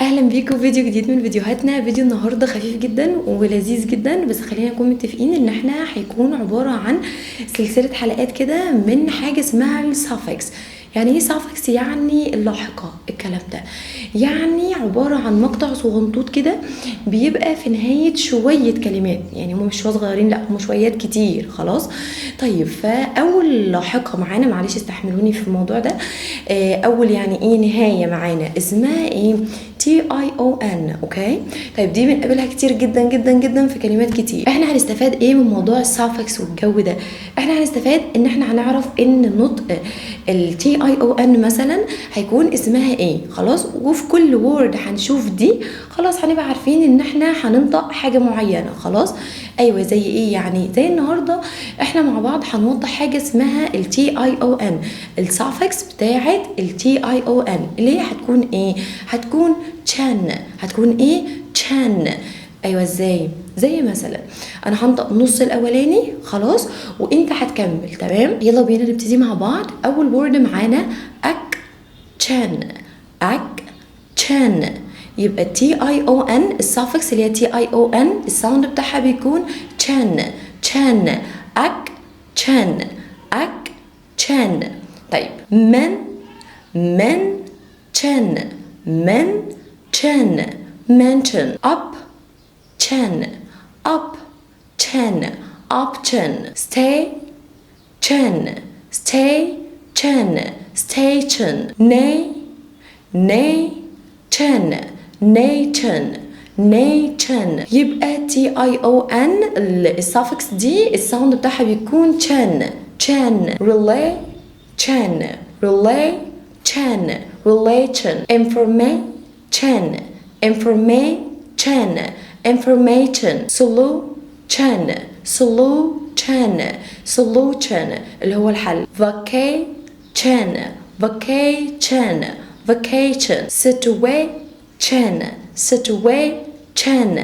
اهلا بيكم فيديو جديد من فيديوهاتنا. فيديو النهارده خفيف جدا ولذيذ جدا، بس خلينا نكون متفقين ان احنا هيكون عباره عن سلسله حلقات كده من حاجه اسمها السافكس. يعني ايه سافكس؟ يعني اللاحقه. الكلام ده يعني عباره عن مقطع صغنطوط كده بيبقى في نهايه شويه كلمات، يعني هم مش شويه صغيرين، لا هم شويات كتير. خلاص طيب، فاول لاحقه معانا، معلش استحملوني في الموضوع ده، اول يعني ايه نهايه معانا اسمها ايه؟ TION. اوكي طيب، دي بنقابلها كتير جدا جدا جدا في كلمات كتير. احنا هنستفاد ايه من موضوع السافكس والجو ده؟ احنا هنستفاد ان احنا هنعرف ان نطق ال TION مثلا هيكون اسمها ايه. خلاص، وفي كل وورد هنشوف دي خلاص هنبقى عارفين ان احنا هننطق حاجه معينه. خلاص ايوه، زي ايه يعني؟ زي النهارده احنا مع بعض هنوضح حاجه اسمها ال TION، السافكس بتاعه ال TION اللي هي هتكون ايه؟ هتكون تشان. هتكون ايه؟ تشان. ايوه ازاي؟ زي مثلا انا هنطق النص الاولاني خلاص وانت هتكمل. تمام، يلا بينا نبتدي مع بعض. اول وورد معانا اك تشان. اك تشان، يبقى TION السافكس اللي هي TION الساوند بتاعها بيكون تشان. تشان، اك تشان، اك تشان. طيب من تشان، من تشان، mention. up chin, up chin, up chin. stay chin, stay chin, stay chin. nay chin, nay chin, nay chin. يبقى TION السافكس دي الساوند بتاعها بيكون chin. chin. relay chin, relay chin, relation. information, information, information. solution, solution, solution اللي هو الحل. vacation, vacation, vacation. situation, situation,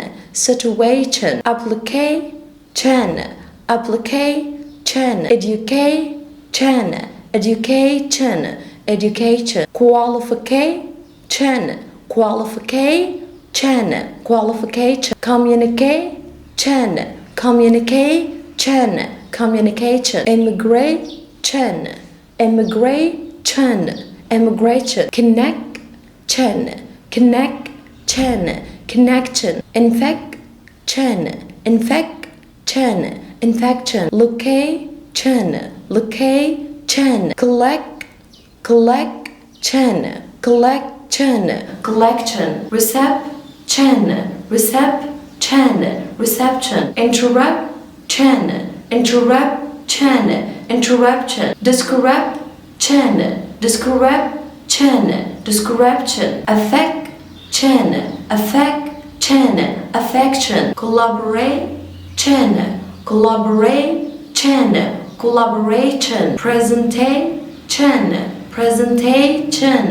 situation. application, application. education, education, education. qualification, qualification, qualification. communication, communication, communication. immigration, immigration, immigration. connection, connection, connection. infection, infection, infection. location, location. collection, collection, collection. reception, reception, reception. interruption, interruption, interruption. description, description, description. affection, affection, affection. collaboration, collaboration, collaboration. presentation, presentation,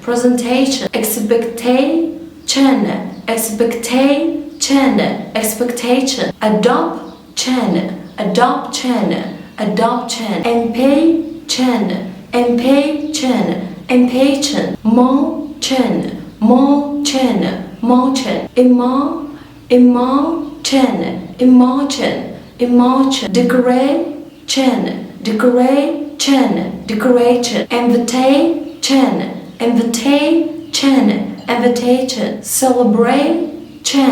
presentation. expectation, expectation, expectation. adoption, adoption, adoption. impatient, impatient, impatient. motion, motion, motion. emotion, emotion, emotion. decoration, decoration, decoration. invitation, invitation, invitation. celebration,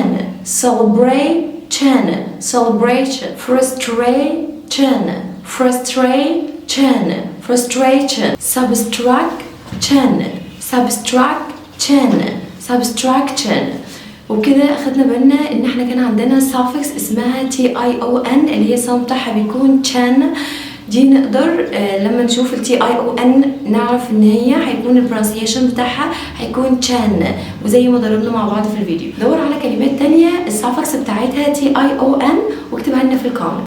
celebration, celebration. frustration, frustration, frustration. subtraction, subtraction, subtraction. وبكده اخدنا بالنا ان احنا كان عندنا سافكس اسمها TION اللي هي الساوند بتاعها بيكون تشان. دي نقدر لما نشوف ال TION نعرف ان هي هيكون البرونسيشن بتاعها هيكون تشان، وزي ما ضربنا مع بعض في الفيديو. دور على كلمات تانية السافكس بتاعتها TION واكتبها لنا في الكومنت.